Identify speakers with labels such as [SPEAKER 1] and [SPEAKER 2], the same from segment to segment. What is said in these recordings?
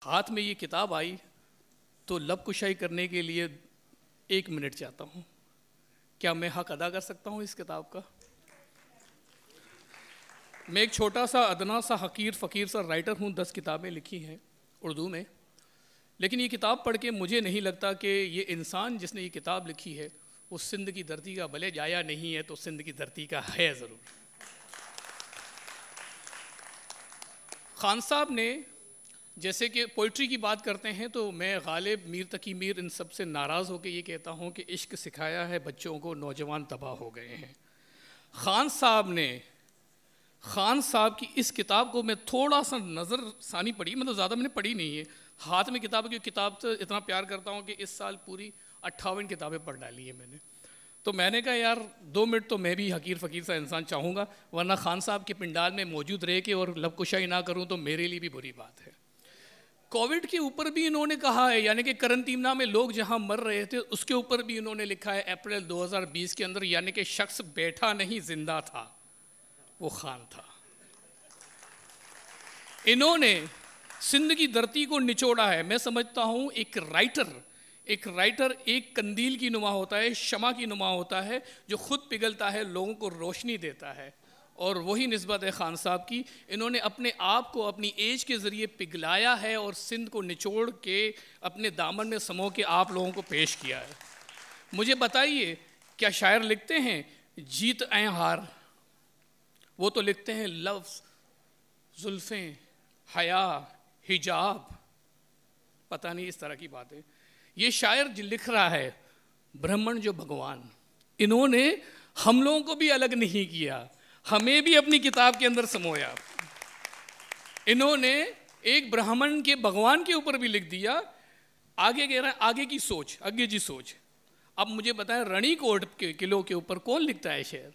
[SPEAKER 1] हाथ में ये किताब आई तो लब कुशाई करने के लिए 1 मिनट चाहता हूँ। क्या मैं हक अदा कर सकता हूँ इस किताब का? मैं एक छोटा सा अदना सा हकीर फ़कीर सा राइटर हूँ, 10 किताबें लिखी हैं उर्दू में, लेकिन ये किताब पढ़ के मुझे नहीं लगता कि ये इंसान जिसने ये किताब लिखी है वो सिंध की धरती का भले जाया नहीं है तो सिंध की धरती का है ज़रूर। खान साहब ने, जैसे कि पोइट्री की बात करते हैं तो मैं गालिब, मीर तकी मीर, इन सब से नाराज़ होकर ये कहता हूँ कि इश्क सिखाया है बच्चों को, नौजवान तबाह हो गए हैं। खान साहब की इस किताब को मैं थोड़ा सा नज़र सानी पढ़ी, मतलब ज़्यादा मैंने पढ़ी नहीं है, हाथ में किताब की किताब तो इतना प्यार करता हूँ कि इस साल पूरी 58 किताबें पढ़ डाली है मैंने। तो मैंने कहा यार 2 मिनट तो मैं भी हकीर फ़कीर सा इंसान चाहूँगा, वरना खान साहब के पिंडाल में मौजूद रह के और लबकुशाई ना करूँ तो मेरे लिए भी बुरी बात है। कोविड के ऊपर भी इन्होंने कहा है, यानी कि करंटीना में लोग जहाँ मर रहे थे उसके ऊपर भी इन्होंने लिखा है अप्रैल 2020 के अंदर, यानी कि शख्स बैठा नहीं जिंदा था, वो खान था। इन्होंने सिंध की धरती को निचोड़ा है। मैं समझता हूँ एक राइटर एक कंदील की नुमा होता है, शमा की नुमा होता है, जो खुद पिघलता है, लोगों को रोशनी देता है, और वही निस्बत है खान साहब की। इन्होंने अपने आप को अपनी एज के ज़रिए पिघलाया है और सिंध को निचोड़ के अपने दामन में समो के आप लोगों को पेश किया है। मुझे बताइए, क्या शायर लिखते हैं जीत ऐ हार? वो तो लिखते हैं लफ्ज़, जुल्फ़ें, हया, हिजाब, पता नहीं इस तरह की बातें। ये शायर जो लिख रहा है ब्राह्मण जो भगवान, इन्होंने हम लोगों को भी अलग नहीं किया, हमें भी अपनी किताब के अंदर समोया। इन्होंने एक ब्राह्मण के भगवान के ऊपर भी लिख दिया। आगे कह रहा है आगे की सोच, आगे जी सोच। अब मुझे बताएं रणीकोट के किलों के ऊपर कौन लिखता है शेर?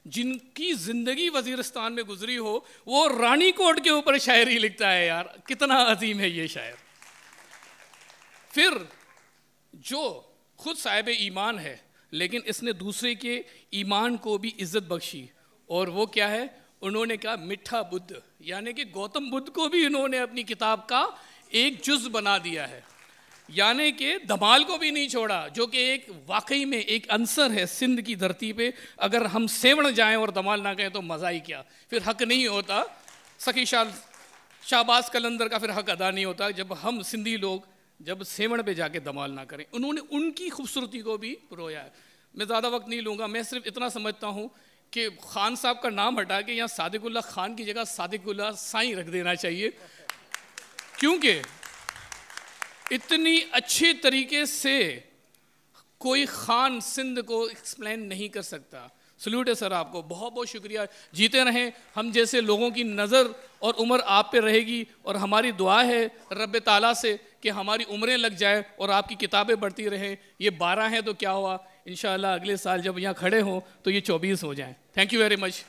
[SPEAKER 1] जिनकी जिंदगी वजीरिस्तान में गुजरी हो वो रानीकोट के ऊपर शायरी लिखता है। यार कितना अजीम है ये शायर। फिर जो खुद साहिब ईमान है लेकिन इसने दूसरे के ईमान को भी इज्जत बख्शी, और वो क्या है? उन्होंने कहा मिठा बुद्ध, यानी कि गौतम बुद्ध को भी इन्होंने अपनी किताब का एक जुज़ बना दिया है, यानी कि धमाल को भी नहीं छोड़ा, जो कि एक वाकई में एक अंसर है सिंध की धरती पे। अगर हम सेवण जाएं और धमाल ना कहें तो मज़ा ही क्या, फिर हक नहीं होता। सखी शाहबाज कलंदर का फिर हक अदा नहीं होता जब हम सिंधी लोग जब सेवण पे जाके धमाल ना करें। उन्होंने उनकी खूबसूरती को भी रोया है। मैं ज़्यादा वक्त नहीं लूँगा, मैं सिर्फ इतना समझता हूँ कि खान साहब का नाम हटा के यहाँ सादिकुल्ला खान की जगह सादिकुल्ला साईं रख देना चाहिए, क्योंकि इतनी अच्छे तरीके से कोई खान सिंध को एक्सप्लेन नहीं कर सकता। सल्यूट है सर आपको, बहुत बहुत शुक्रिया। जीते रहें, हम जैसे लोगों की नज़र और उम्र आप पे रहेगी, और हमारी दुआ है रब ताला से कि हमारी उम्रें लग जाए और आपकी किताबें बढ़ती रहें। ये 12 हैं तो क्या हुआ, इंशाअल्लाह अगले साल जब यहाँ खड़े हों तो ये 24 हो जाएं। Thank you very much.